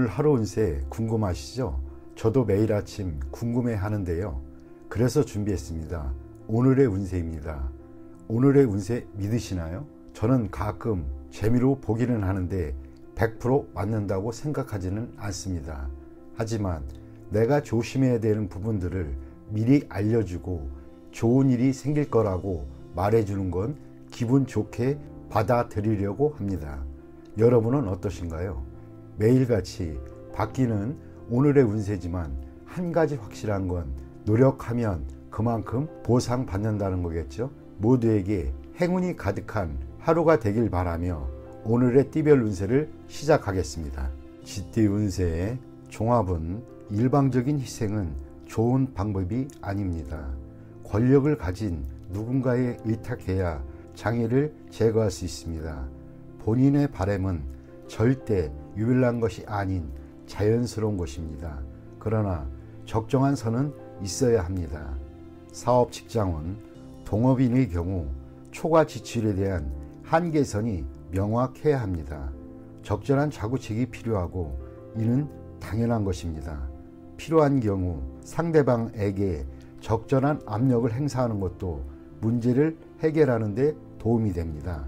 오늘 하루 운세 궁금하시죠? 저도 매일 아침 궁금해 하는데요. 그래서 준비했습니다. 오늘의 운세입니다. 오늘의 운세 믿으시나요? 저는 가끔 재미로 보기는 하는데 100% 맞는다고 생각하지는 않습니다. 하지만 내가 조심해야 되는 부분들을 미리 알려주고 좋은 일이 생길 거라고 말해주는 건 기분 좋게 받아들이려고 합니다. 여러분은 어떠신가요? 매일같이 바뀌는 오늘의 운세지만 한 가지 확실한 건 노력하면 그만큼 보상받는다는 거겠죠. 모두에게 행운이 가득한 하루가 되길 바라며 오늘의 띠별 운세를 시작하겠습니다. 쥐띠 운세의 종합은 일방적인 희생은 좋은 방법이 아닙니다. 권력을 가진 누군가에 의탁해야 장애를 제거할 수 있습니다. 본인의 바람은 절대 유별난 것이 아닌 자연스러운 것입니다. 그러나 적정한 선은 있어야 합니다. 사업 직장은 동업인의 경우 초과 지출에 대한 한계선이 명확해야 합니다. 적절한 자구책이 필요하고 이는 당연한 것입니다. 필요한 경우 상대방에게 적절한 압력을 행사하는 것도 문제를 해결하는 데 도움이 됩니다.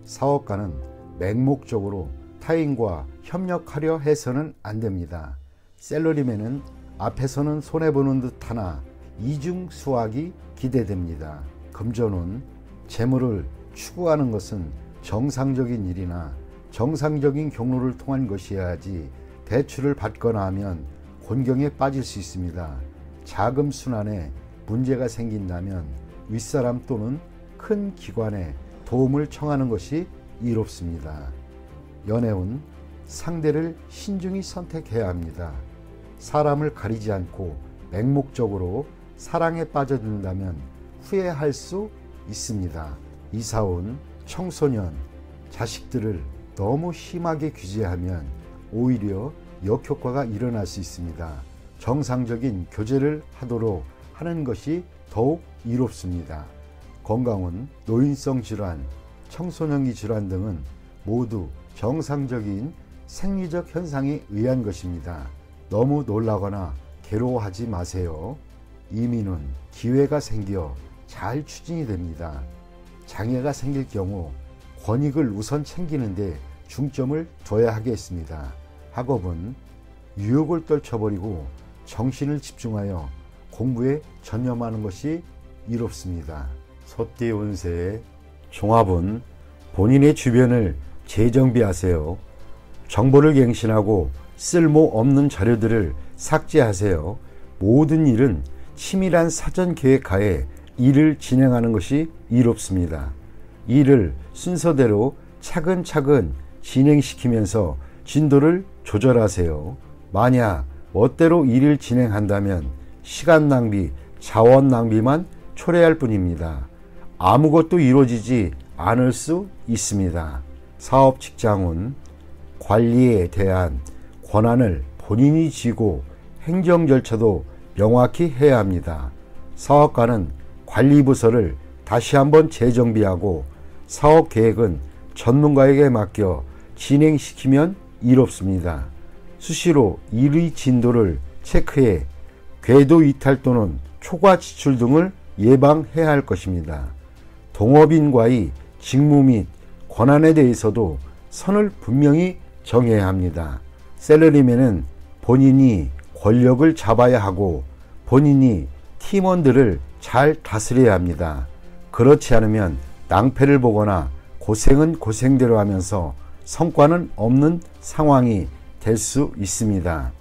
사업가는 맹목적으로 타인과 협력하려 해서는 안 됩니다. 샐러리맨은 앞에서는 손해보는 듯 하나 이중 수확이 기대됩니다. 금전운, 재물을 추구하는 것은 정상적인 일이나 정상적인 경로를 통한 것이어야지 대출을 받거나 하면 곤경에 빠질 수 있습니다. 자금 순환에 문제가 생긴다면 윗사람 또는 큰 기관에 도움을 청하는 것이 이롭습니다. 연애운, 상대를 신중히 선택해야 합니다. 사람을 가리지 않고 맹목적으로 사랑에 빠져든다면 후회할 수 있습니다. 이사운, 청소년, 자식들을 너무 심하게 규제하면 오히려 역효과가 일어날 수 있습니다. 정상적인 교제를 하도록 하는 것이 더욱 이롭습니다. 건강은 노인성 질환, 청소년기 질환 등은 모두 정상적인 생리적 현상에 의한 것입니다. 너무 놀라거나 괴로워하지 마세요. 이민은 기회가 생겨 잘 추진이 됩니다. 장애가 생길 경우 권익을 우선 챙기는데 중점을 둬야 하겠습니다. 학업은 유혹을 떨쳐버리고 정신을 집중하여 공부에 전념하는 것이 이롭습니다. 소띠 운세의 종합은 본인의 주변을 재정비하세요. 정보를 갱신하고 쓸모없는 자료들을 삭제하세요. 모든 일은 치밀한 사전 계획하에 일을 진행하는 것이 이롭습니다. 일을 순서대로 차근차근 진행시키면서 진도를 조절하세요. 만약 멋대로 일을 진행한다면 시간 낭비, 자원 낭비만 초래할 뿐입니다. 아무것도 이루어지지 않을 수 있습니다. 사업 직장은 관리에 대한 권한을 본인이 쥐고 행정 절차도 명확히 해야 합니다. 사업가는 관리부서를 다시 한번 재정비하고 사업 계획은 전문가에게 맡겨 진행시키면 이롭습니다. 수시로 일의 진도를 체크해 궤도 이탈 또는 초과 지출 등을 예방해야 할 것입니다. 동업인과의 직무 및 권한에 대해서도 선을 분명히 정해야 합니다. 샐러리맨은 본인이 권력을 잡아야 하고 본인이 팀원들을 잘 다스려야 합니다. 그렇지 않으면 낭패를 보거나 고생은 고생대로 하면서 성과는 없는 상황이 될 수 있습니다.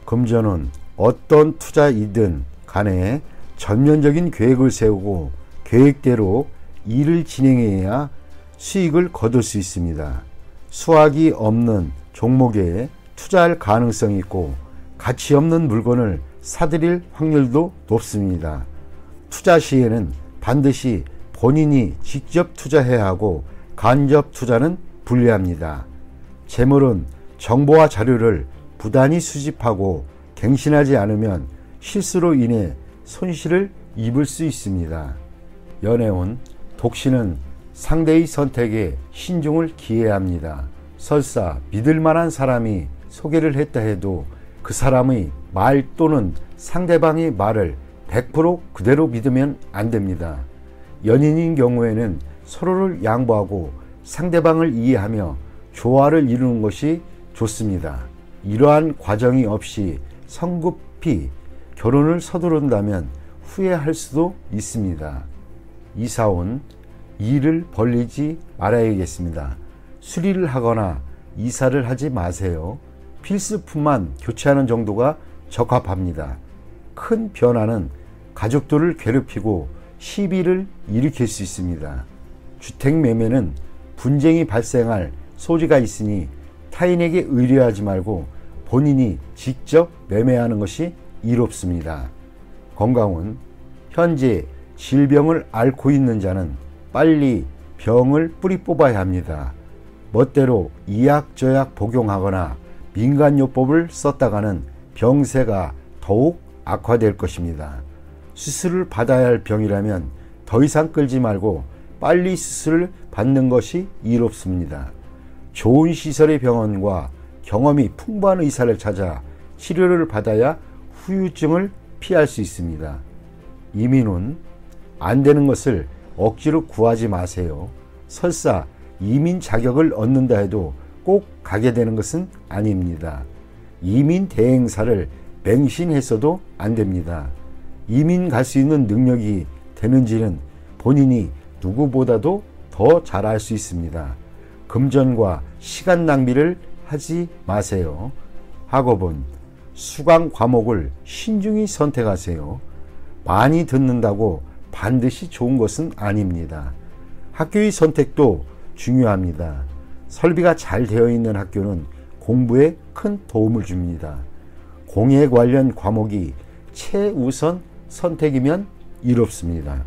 금전은 어떤 투자이든 간에 전면적인 계획을 세우고 계획대로 일을 진행해야 수익을 거둘 수 있습니다. 수확이 없는 종목에 투자할 가능성이 있고 가치 없는 물건을 사들일 확률도 높습니다. 투자 시에는 반드시 본인이 직접 투자해야 하고 간접 투자는 불리합니다. 재물은 정보와 자료를 부단히 수집하고 갱신하지 않으면 실수로 인해 손실을 입을 수 있습니다. 연애운, 독신은 상대의 선택에 신중을 기해야 합니다. 설사 믿을 만한 사람이 소개를 했다 해도 그 사람의 말 또는 상대방의 말을 100% 그대로 믿으면 안 됩니다. 연인인 경우에는 서로를 양보하고 상대방을 이해하며 조화를 이루는 것이 좋습니다. 이러한 과정이 없이 성급히 결혼을 서두른다면 후회할 수도 있습니다. 이사온 일을 벌리지 말아야겠습니다. 수리를 하거나 이사를 하지 마세요. 필수품만 교체하는 정도가 적합합니다. 큰 변화는 가족들을 괴롭히고 시비를 일으킬 수 있습니다. 주택 매매는 분쟁이 발생할 소지가 있으니 타인에게 의뢰하지 말고 본인이 직접 매매하는 것이 이롭습니다. 건강은 현재 질병을 앓고 있는 자는 빨리 병을 뿌리 뽑아야 합니다. 멋대로 이약저약 복용하거나 민간요법을 썼다가는 병세가 더욱 악화될 것입니다. 수술을 받아야 할 병이라면 더 이상 끌지 말고 빨리 수술을 받는 것이 이롭습니다. 좋은 시설의 병원과 경험이 풍부한 의사를 찾아 치료를 받아야 후유증을 피할 수 있습니다. 이민은 안 되는 것을 억지로 구하지 마세요. 설사 이민 자격을 얻는다 해도 꼭 가게 되는 것은 아닙니다. 이민 대행사를 맹신했어도 안 됩니다. 이민 갈 수 있는 능력이 되는지는 본인이 누구보다도 더 잘 알 수 있습니다. 금전과 시간 낭비를 하지 마세요. 학업은 수강 과목을 신중히 선택하세요. 많이 듣는다고 반드시 좋은 것은 아닙니다. 학교의 선택도 중요합니다. 설비가 잘 되어 있는 학교는 공부에 큰 도움을 줍니다. 공예 관련 과목이 최우선 선택이면 이롭습니다.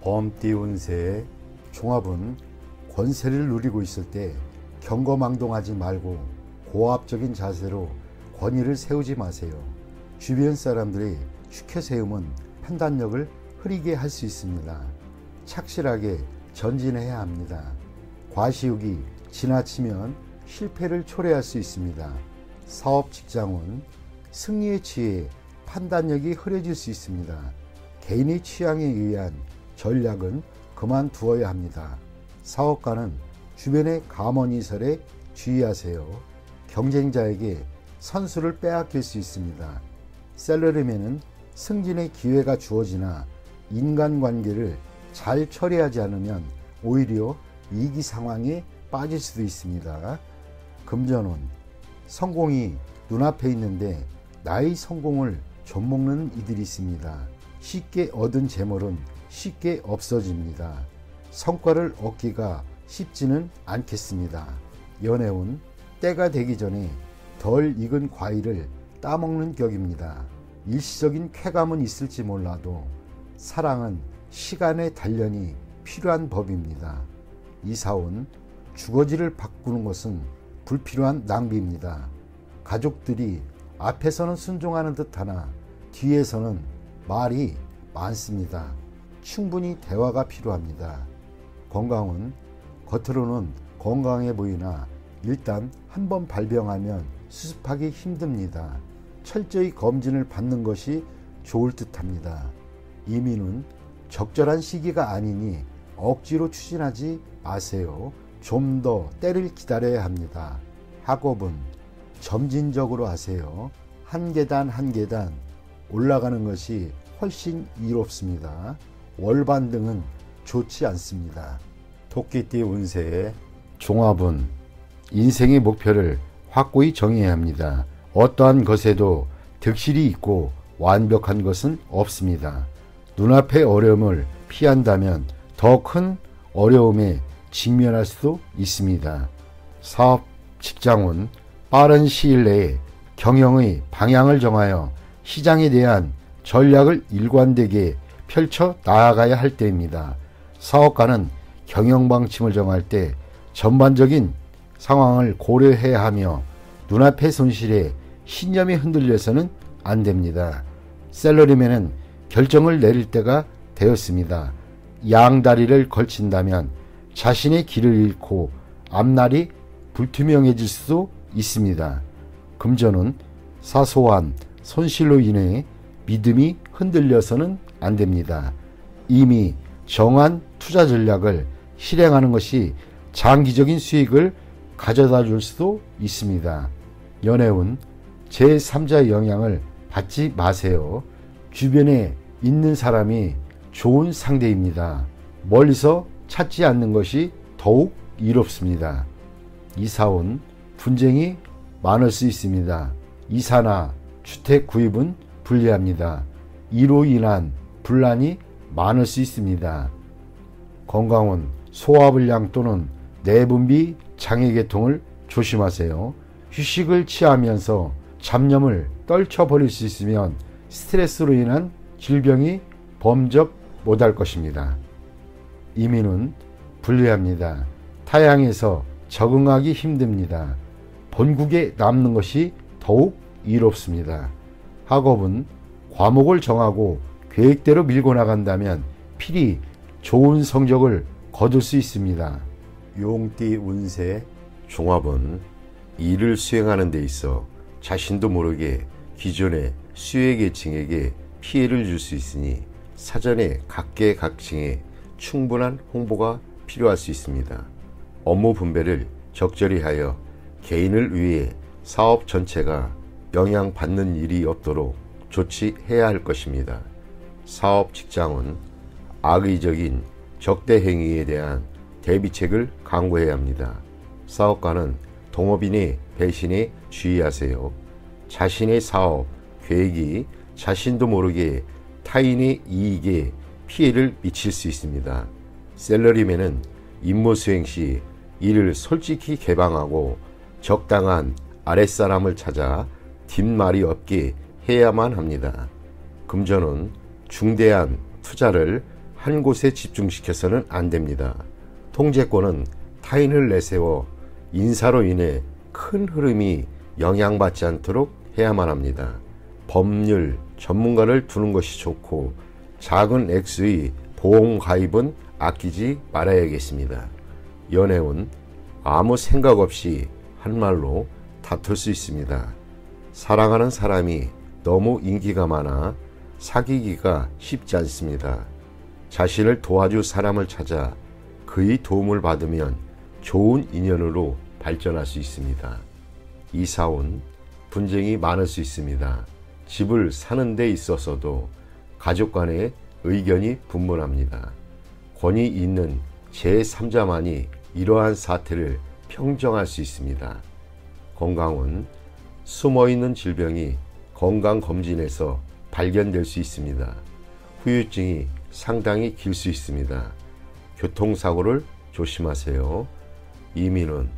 범띠 운세의 종합은 권세를 누리고 있을 때 경거망동하지 말고 고압적인 자세로 권위를 세우지 마세요. 주변 사람들이 추켜세움은 판단력을 흐리게 할 수 있습니다. 착실하게 전진해야 합니다. 과시욕이 지나치면 실패를 초래할 수 있습니다. 사업 직장은 승리에 취해 판단력이 흐려질 수 있습니다. 개인의 취향에 의한 전략은 그만두어야 합니다. 사업가는 주변의 감언이설에 주의하세요. 경쟁자에게 선수를 빼앗길 수 있습니다. 셀러리맨은 승진의 기회가 주어지나 인간관계를 잘 처리하지 않으면 오히려 위기 상황에 빠질 수도 있습니다. 금전운, 성공이 눈앞에 있는데 나의 성공을 좀먹는 이들이 있습니다. 쉽게 얻은 재물은 쉽게 없어집니다. 성과를 얻기가 쉽지는 않겠습니다. 연애운, 때가 되기 전에 덜 익은 과일을 따먹는 격입니다. 일시적인 쾌감은 있을지 몰라도 사랑은 시간의 단련이 필요한 법입니다. 이사온, 주거지를 바꾸는 것은 불필요한 낭비입니다. 가족들이 앞에서는 순종하는 듯하나 뒤에서는 말이 많습니다. 충분히 대화가 필요합니다. 건강은 겉으로는 건강해 보이나 일단 한번 발병하면 수습하기 힘듭니다. 철저히 검진을 받는 것이 좋을 듯합니다. 이민은 적절한 시기가 아니니 억지로 추진하지 마세요. 좀 더 때를 기다려야 합니다. 학업은 점진적으로 하세요. 한 계단 한 계단 올라가는 것이 훨씬 이롭습니다. 월반등은 좋지 않습니다. 토끼띠 운세의 종합은 인생의 목표를 확고히 정해야 합니다. 어떠한 것에도 득실이 있고 완벽한 것은 없습니다. 눈앞의 어려움을 피한다면 더 큰 어려움에 직면할 수도 있습니다. 사업, 직장은 빠른 시일 내에 경영의 방향을 정하여 시장에 대한 전략을 일관되게 펼쳐 나아가야 할 때입니다. 사업가는 경영 방침을 정할 때 전반적인 상황을 고려해야 하며 눈앞의 손실에 신념이 흔들려서는 안 됩니다. 셀러리맨은 결정을 내릴 때가 되었습니다. 양다리를 걸친다면 자신의 길을 잃고 앞날이 불투명해질 수도 있습니다. 금전은 사소한 손실로 인해 믿음이 흔들려서는 안 됩니다. 이미 정한 투자 전략을 실행하는 것이 장기적인 수익을 가져다 줄 수도 있습니다. 연애운 제3자의 영향을 받지 마세요. 주변에 있는 사람이 좋은 상대입니다. 멀리서 찾지 않는 것이 더욱 이롭습니다. 이사온 분쟁이 많을 수 있습니다. 이사나 주택 구입은 불리합니다. 이로 인한 분란이 많을 수 있습니다. 건강은 소화불량 또는 내분비 장애계통을 조심하세요. 휴식을 취하면서 잡념을 떨쳐버릴 수 있으면 스트레스로 인한 질병이 범접 못할 것입니다. 이민은 불리합니다. 타향에서 적응하기 힘듭니다. 본국에 남는 것이 더욱 이롭습니다. 학업은 과목을 정하고 계획대로 밀고 나간다면 필히 좋은 성적을 거둘 수 있습니다. 용띠 운세 종합은 일을 수행하는 데 있어 자신도 모르게 기존의 수혜계층에게 피해를 줄 수 있으니 사전에 각계각층에 충분한 홍보가 필요할 수 있습니다. 업무 분배를 적절히 하여 개인을 위해 사업 전체가 영향받는 일이 없도록 조치해야 할 것입니다. 사업 직장은 악의적인 적대 행위에 대한 대비책을 강구해야 합니다. 사업가는 동업인의 배신에 주의하세요. 자신의 사업, 계획이 자신도 모르게 타인의 이익에 피해를 미칠 수 있습니다. 셀러리맨은 임무 수행 시 이를 솔직히 개방하고 적당한 아랫사람을 찾아 뒷말이 없게 해야만 합니다. 금전은 중대한 투자를 한 곳에 집중시켜서는 안 됩니다. 통제권은 타인을 내세워 인사로 인해 큰 흐름이 영향받지 않도록 해야만 합니다. 법률 전문가를 두는 것이 좋고 작은 액수의 보험 가입은 아끼지 말아야겠습니다. 연애운 아무 생각 없이 한 말로 다툴 수 있습니다. 사랑하는 사람이 너무 인기가 많아 사귀기가 쉽지 않습니다. 자신을 도와줄 사람을 찾아 그의 도움을 받으면 좋은 인연으로 발전할 수 있습니다. 이사온 분쟁이 많을 수 있습니다. 집을 사는 데 있어서도 가족 간의 의견이 분분합니다. 권위 있는 제3자만이 이러한 사태를 평정할 수 있습니다. 건강은 숨어있는 질병이 건강검진에서 발견될 수 있습니다. 후유증이 상당히 길 수 있습니다. 교통사고를 조심하세요. 이민은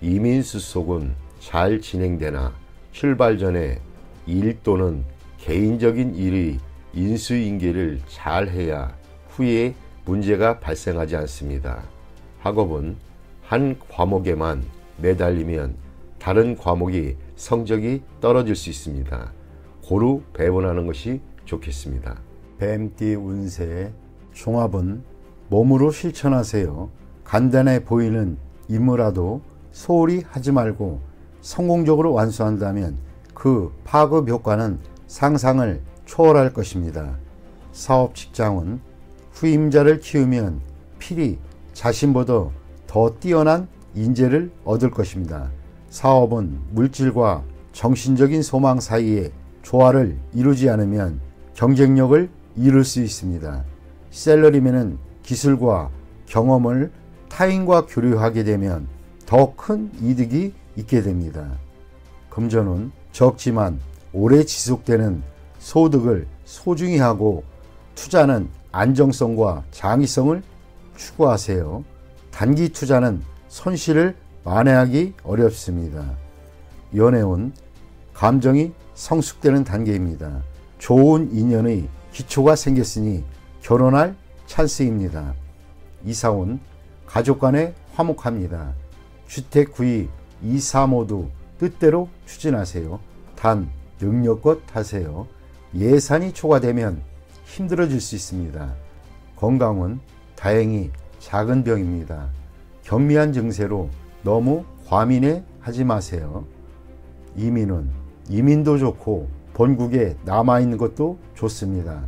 이민수속은 잘 진행되나 출발 전에 일 또는 개인적인 일의 인수인계를 잘 해야 후에 문제가 발생하지 않습니다. 학업은 한 과목에만 매달리면 다른 과목이 성적이 떨어질 수 있습니다. 고루 배분하는 것이 좋겠습니다. 뱀띠 운세 종합은 몸으로 실천하세요. 간단해 보이는 임무라도 소홀히 하지 말고 성공적으로 완수한다면 그 파급 효과는 상상을 초월할 것입니다. 사업 직장은 후임자를 키우면 필히 자신보다 더 뛰어난 인재를 얻을 것입니다. 사업은 물질과 정신적인 소망 사이에 조화를 이루지 않으면 경쟁력을 잃을 수 있습니다. 셀러리맨은 기술과 경험을 타인과 교류하게 되면 더 큰 이득이 있게 됩니다. 금전은 적지만 오래 지속되는 소득을 소중히 하고 투자는 안정성과 장기성을 추구하세요. 단기 투자는 손실을 만회하기 어렵습니다. 연애운 감정이 성숙되는 단계입니다. 좋은 인연의 기초가 생겼으니 결혼할 찬스입니다. 이사온 가족 간에 화목합니다. 주택 구입, 이사 모두 뜻대로 추진하세요. 단 능력껏 하세요. 예산이 초과되면 힘들어질 수 있습니다. 건강은 다행히 작은 병입니다. 경미한 증세로 너무 과민해 하지 마세요. 이민도 좋고 본국에 남아있는 것도 좋습니다.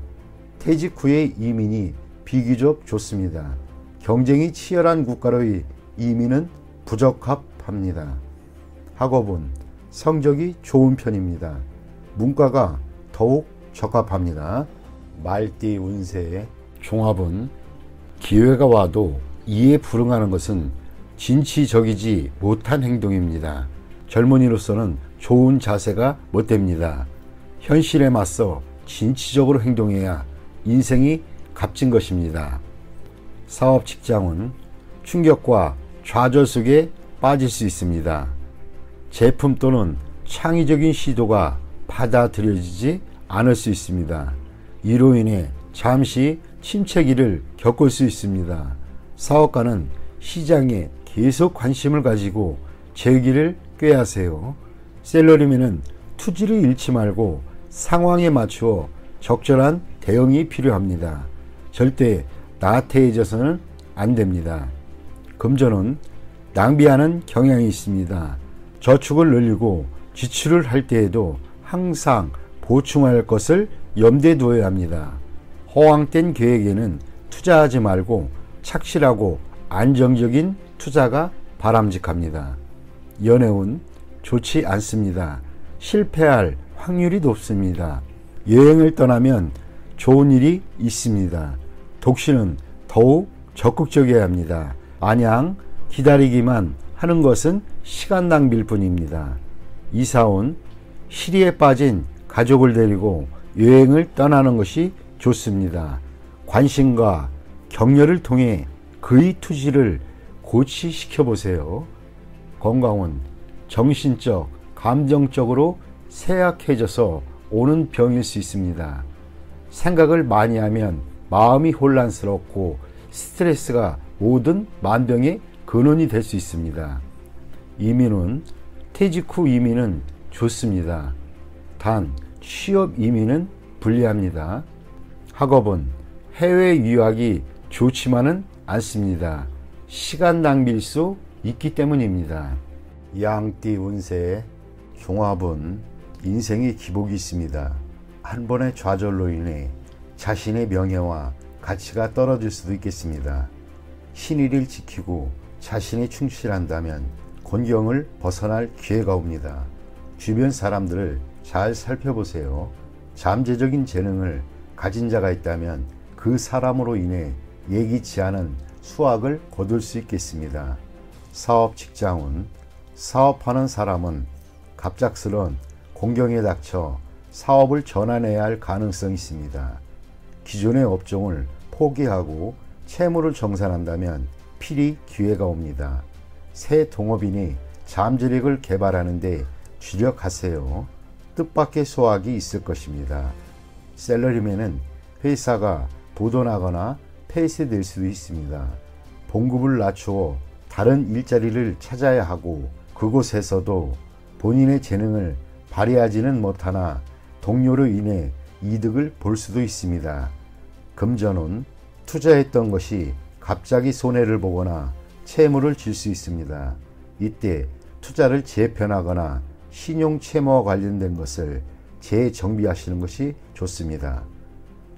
퇴직 후의 이민이 비교적 좋습니다. 경쟁이 치열한 국가로의 이민은 부적합합니다. 학업은 성적이 좋은 편입니다. 문과가 더욱 적합합니다. 말띠 운세 종합은 기회가 와도 이에 불응하는 것은 진취적이지 못한 행동입니다. 젊은이로서는 좋은 자세가 못됩니다. 현실에 맞서 진취적으로 행동해야 인생이 값진 것입니다. 사업 직장은 충격과 좌절 속에 빠질 수 있습니다. 제품 또는 창의적인 시도가 받아들여지지 않을 수 있습니다. 이로 인해 잠시 침체기를 겪을 수 있습니다. 사업가는 시장에 계속 관심을 가지고 재기를 꾀하세요. 셀러리맨은 투지를 잃지 말고 상황에 맞추어 적절한 대응이 필요합니다. 절대 나태해져서는 안 됩니다. 금전은 낭비하는 경향이 있습니다. 저축을 늘리고 지출을 할 때에도 항상 보충할 것을 염두에 두어야 합니다. 허황된 계획에는 투자하지 말고 착실하고 안정적인 투자가 바람직합니다. 연애운 좋지 않습니다. 실패할 확률이 높습니다. 여행을 떠나면 좋은 일이 있습니다. 독신은 더욱 적극적이어야 합니다. 마냥 기다리기만 하는 것은 시간 낭비일 뿐입니다. 이사온 시리에 빠진 가족을 데리고 여행을 떠나는 것이 좋습니다. 관심과 격려를 통해 그의 투지를 고취시켜 보세요. 건강은 정신적, 감정적으로 쇠약해져서 오는 병일 수 있습니다. 생각을 많이 하면 마음이 혼란스럽고 스트레스가 모든 만병의 근원이 될 수 있습니다. 이민은 퇴직 후 이민은 좋습니다. 단 취업 이민은 불리합니다. 학업은 해외 유학이 좋지만은 않습니다. 시간 낭비일 수 있기 때문입니다. 양띠 운세 종합은 인생의 기복이 있습니다. 한 번의 좌절로 인해 자신의 명예와 가치가 떨어질 수도 있겠습니다. 신의를 지키고 자신이 충실한다면 곤경을 벗어날 기회가 옵니다. 주변 사람들을 잘 살펴보세요. 잠재적인 재능을 가진 자가 있다면 그 사람으로 인해 예기치 않은 수확을 거둘 수 있겠습니다. 사업 직장은 사업하는 사람은 갑작스런 공경에 닥쳐 사업을 전환해야 할 가능성이 있습니다. 기존의 업종을 포기하고 채무를 정산한다면 필히 기회가 옵니다. 새 동업인이 잠재력을 개발하는데 주력하세요. 뜻밖의 소확이 있을 것입니다. 셀러리맨은 회사가 부도나거나 폐쇄될 수도 있습니다. 봉급을 낮추어 다른 일자리를 찾아야 하고 그곳에서도 본인의 재능을 발휘하지는 못하나 동료로 인해 이득을 볼 수도 있습니다. 금전은 투자했던 것이 갑자기 손해를 보거나 채무를 질 수 있습니다. 이때 투자를 재편하거나 신용 채무와 관련된 것을 재정비하시는 것이 좋습니다.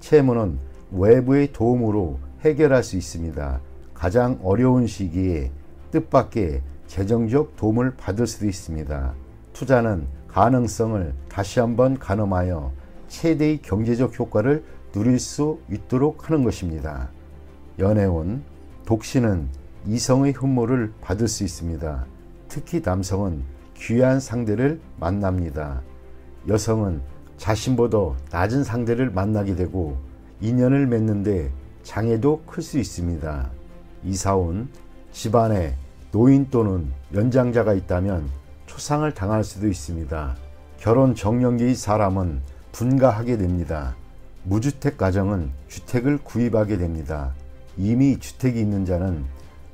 채무는 외부의 도움으로 해결할 수 있습니다. 가장 어려운 시기에 뜻밖의 재정적 도움을 받을 수도 있습니다. 투자는 가능성을 다시 한번 가늠하여 최대의 경제적 효과를 누릴 수 있도록 하는 것입니다. 연애운 독신은 이성의 흠모를 받을 수 있습니다. 특히 남성은 귀한 상대를 만납니다. 여성은 자신보다 낮은 상대를 만나게 되고 인연을 맺는데 장애도 클 수 있습니다. 이사온 집안에 노인 또는 연장자가 있다면 초상을 당할 수도 있습니다. 결혼 정년기의 사람은 분가하게 됩니다. 무주택 가정은 주택을 구입하게 됩니다. 이미 주택이 있는 자는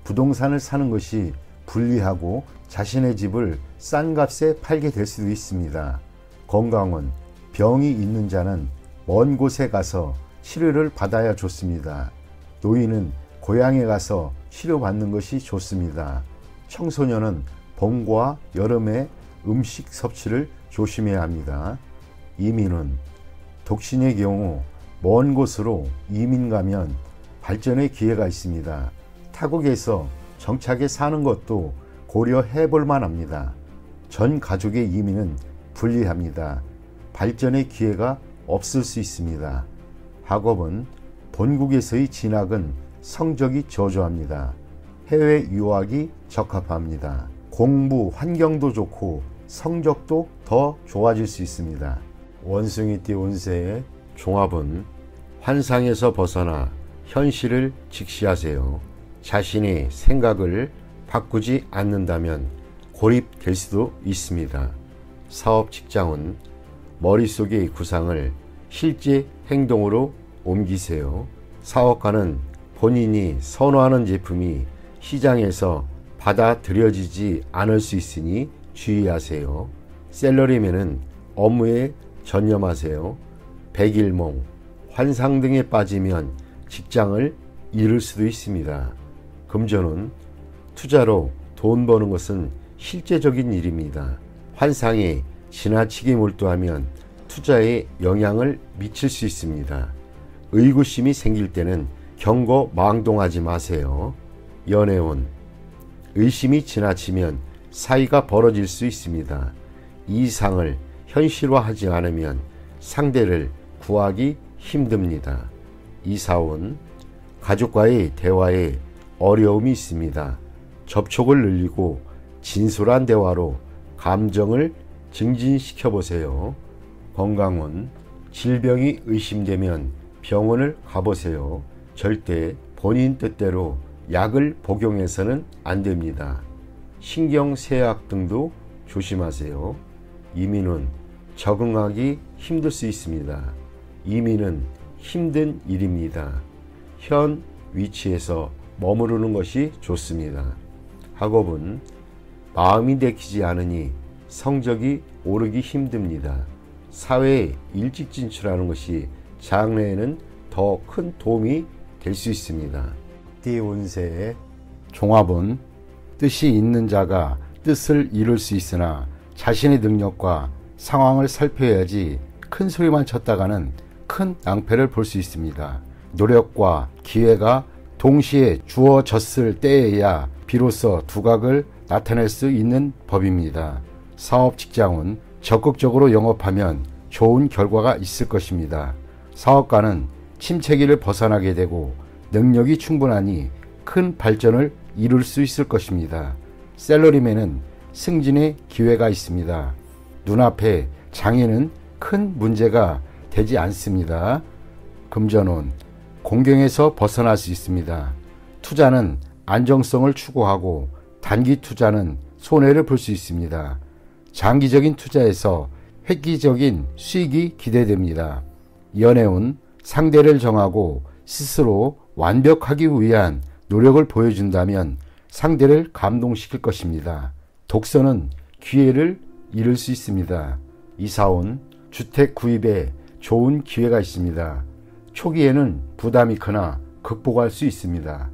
부동산을 사는 것이 불리하고 자신의 집을 싼 값에 팔게 될 수도 있습니다. 건강은 병이 있는 자는 먼 곳에 가서 치료를 받아야 좋습니다. 노인은 고향에 가서 치료받는 것이 좋습니다. 청소년은 봄과 여름에 음식 섭취를 조심해야 합니다. 이민은 독신의 경우 먼 곳으로 이민 가면 발전의 기회가 있습니다. 타국에서 정착해 사는 것도 고려해 볼 만합니다. 전 가족의 이민은 불리합니다. 발전의 기회가 없을 수 있습니다. 학업은 본국에서의 진학은 성적이 저조합니다. 해외 유학이 적합합니다. 공부 환경도 좋고 성적도 더 좋아질 수 있습니다. 원숭이띠 운세의 종합은 환상에서 벗어나 현실을 직시하세요. 자신의 생각을 바꾸지 않는다면 고립될 수도 있습니다. 사업 직장은 머릿속의 구상을 실제 행동으로 옮기세요. 사업가는 본인이 선호하는 제품이 시장에서 받아들여지지 않을 수 있으니 주의하세요. 셀러리맨은 업무에 전념하세요. 백일몽, 환상 등에 빠지면 직장을 잃을 수도 있습니다. 금전은 투자로 돈 버는 것은 실제적인 일입니다. 환상에 지나치게 몰두하면 투자에 영향을 미칠 수 있습니다. 의구심이 생길 때는 경거망동하지 마세요. 연애운, 의심이 지나치면 사이가 벌어질 수 있습니다. 이상을 현실화하지 않으면 상대를 구하기 힘듭니다. 이사운, 가족과의 대화에 어려움이 있습니다. 접촉을 늘리고 진솔한 대화로 감정을 증진시켜 보세요. 건강은 질병이 의심되면 병원을 가보세요. 절대 본인 뜻대로 약을 복용해서는 안 됩니다. 신경쇠약 등도 조심하세요. 이민은 적응하기 힘들 수 있습니다. 이민은 힘든 일입니다. 현 위치에서 머무르는 것이 좋습니다. 학업은 마음이 내키지 않으니 성적이 오르기 힘듭니다. 사회에 일찍 진출하는 것이 장래에는 더 큰 도움이 될 수 있습니다. 띠 운세의 종합은 뜻이 있는 자가 뜻을 이룰 수 있으나 자신의 능력과 상황을 살펴야지 큰 소리만 쳤다가는 큰 낭패를 볼 수 있습니다. 노력과 기회가 동시에 주어졌을 때에야 비로소 두각을 나타낼 수 있는 법입니다. 사업 직장은 적극적으로 영업하면 좋은 결과가 있을 것입니다. 사업가는 침체기를 벗어나게 되고 능력이 충분하니 큰 발전을 이룰 수 있을 것입니다. 셀러리맨은 승진의 기회가 있습니다. 눈앞에 장애는 큰 문제가 되지 않습니다. 금전운, 공경에서 벗어날 수 있습니다. 투자는 안정성을 추구하고 단기 투자는 손해를 볼 수 있습니다. 장기적인 투자에서 획기적인 수익이 기대됩니다. 연애운, 상대를 정하고 스스로 완벽하기 위한 노력을 보여준다면 상대를 감동시킬 것입니다. 독서는 기회를 잃을 수 있습니다. 이사온, 주택 구입에 좋은 기회가 있습니다. 초기에는 부담이 크나 극복할 수 있습니다.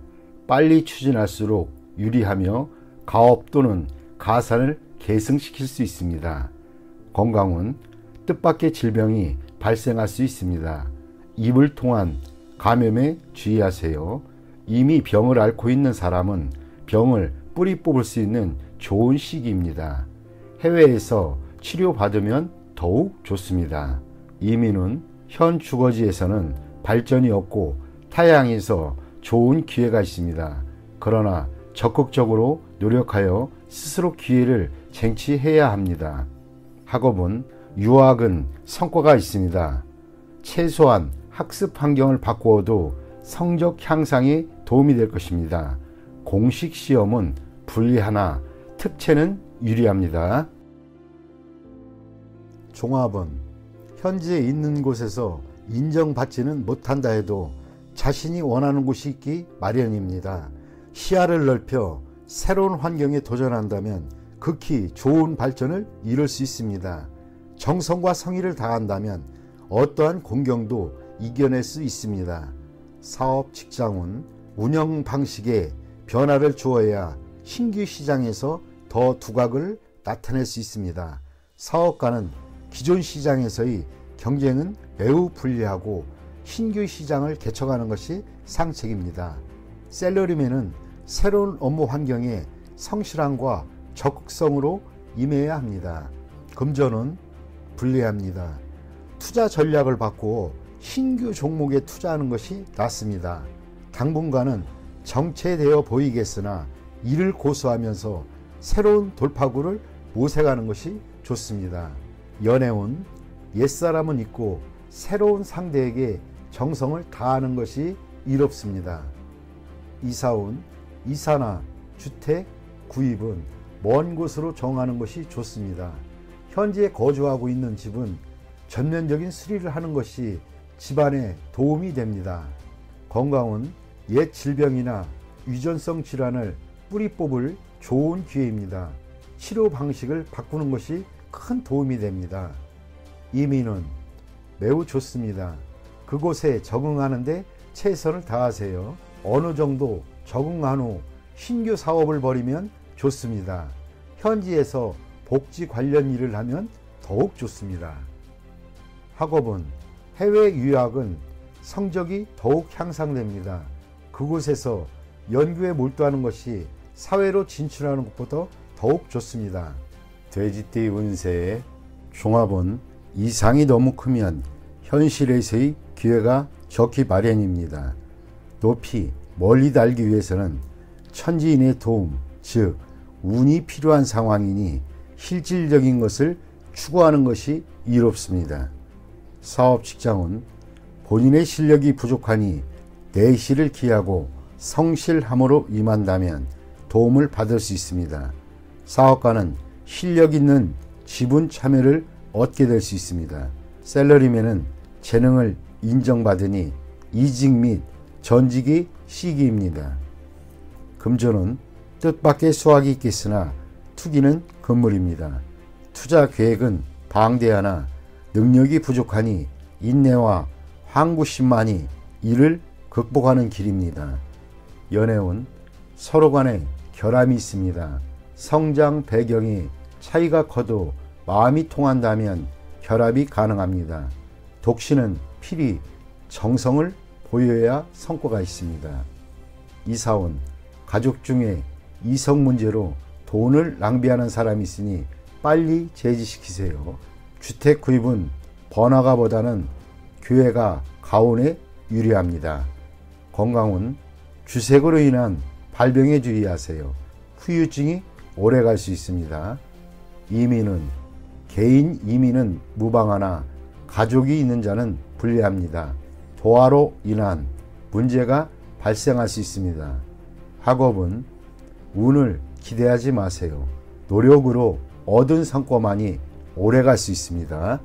빨리 추진할수록 유리하며 가업 또는 가산을 계승시킬 수 있습니다. 건강은 뜻밖의 질병이 발생할 수 있습니다. 입을 통한 감염에 주의하세요. 이미 병을 앓고 있는 사람은 병을 뿌리 뽑을 수 있는 좋은 시기입니다. 해외에서 치료받으면 더욱 좋습니다. 이민은 현 주거지에서는 발전이 없고 타향에서 좋은 기회가 있습니다. 그러나 적극적으로 노력하여 스스로 기회를 쟁취해야 합니다. 학업은 유학은 성과가 있습니다. 최소한 학습 환경을 바꾸어도 성적 향상에 도움이 될 것입니다. 공식 시험은 불리하나 특채는 유리합니다. 종합은 현재 있는 곳에서 인정받지는 못한다 해도 자신이 원하는 곳이 있기 마련입니다. 시야를 넓혀 새로운 환경에 도전한다면 극히 좋은 발전을 이룰 수 있습니다. 정성과 성의를 다한다면 어떠한 공경도 이겨낼 수 있습니다. 사업 직장은 운영 방식에 변화를 주어야 신규 시장에서 더 두각을 나타낼 수 있습니다. 사업가는 기존 시장에서의 경쟁은 매우 불리하고 신규 시장을 개척하는 것이 상책입니다. 셀러리맨은 새로운 업무 환경에 성실함과 적극성으로 임해야 합니다. 금전은 불리합니다. 투자 전략을 바꾸어 신규 종목에 투자하는 것이 낫습니다. 당분간은 정체되어 보이겠으나 이를 고수하면서 새로운 돌파구를 모색하는 것이 좋습니다. 연애운 옛사람은 있고 새로운 상대에게 정성을 다하는 것이 이롭습니다. 이사운 이사나 주택 구입은 먼 곳으로 정하는 것이 좋습니다. 현재 거주하고 있는 집은 전면적인 수리를 하는 것이 집안에 도움이 됩니다. 건강은 옛 질병이나 유전성 질환을 뿌리 뽑을 좋은 기회입니다. 치료 방식을 바꾸는 것이 큰 도움이 됩니다. 이민은 매우 좋습니다. 그곳에 적응하는데 최선을 다하세요. 어느 정도 적응한 후 신규 사업을 벌이면 좋습니다. 현지에서 복지 관련 일을 하면 더욱 좋습니다. 학업은 해외 유학은 성적이 더욱 향상됩니다. 그곳에서 연구에 몰두하는 것이 사회로 진출하는 것보다 더욱 좋습니다. 돼지띠 운세의 종합은 이상이 너무 크면 현실에서의 기회가 적기 마련입니다. 높이 멀리 달기 위해서는 천지인의 도움, 즉 운이 필요한 상황이니 실질적인 것을 추구하는 것이 이롭습니다. 사업 직장은 본인의 실력이 부족하니 내실을 기하고 성실함으로 임한다면 도움을 받을 수 있습니다. 사업가는 실력 있는 지분 참여를 얻게 될 수 있습니다. 셀러리맨은 재능을 인정받으니 이직 및 전직이 시기입니다. 금전은 뜻밖의 수확이 있겠으나 투기는 금물입니다. 투자 계획은 방대하나 능력이 부족하니 인내와 항구심만이 이를 극복하는 길입니다. 연애운 서로 간에 결함이 있습니다. 성장 배경이 차이가 커도 마음이 통한다면 결합이 가능합니다. 독신은 필히 정성을 보여야 성과가 있습니다. 이사운 가족 중에 이성 문제로 돈을 낭비하는 사람이 있으니 빨리 제지시키세요. 주택 구입은 번화가보다는 교외가 가온에 유리합니다. 건강은 주색으로 인한 발병에 주의하세요. 후유증이 오래 갈 수 있습니다. 이민은 개인 이민은 무방하나 가족이 있는 자는 불리합니다. 도화로 인한 문제가 발생할 수 있습니다. 학업은 운을 기대하지 마세요. 노력으로 얻은 성과만이 오래 갈 수 있습니다.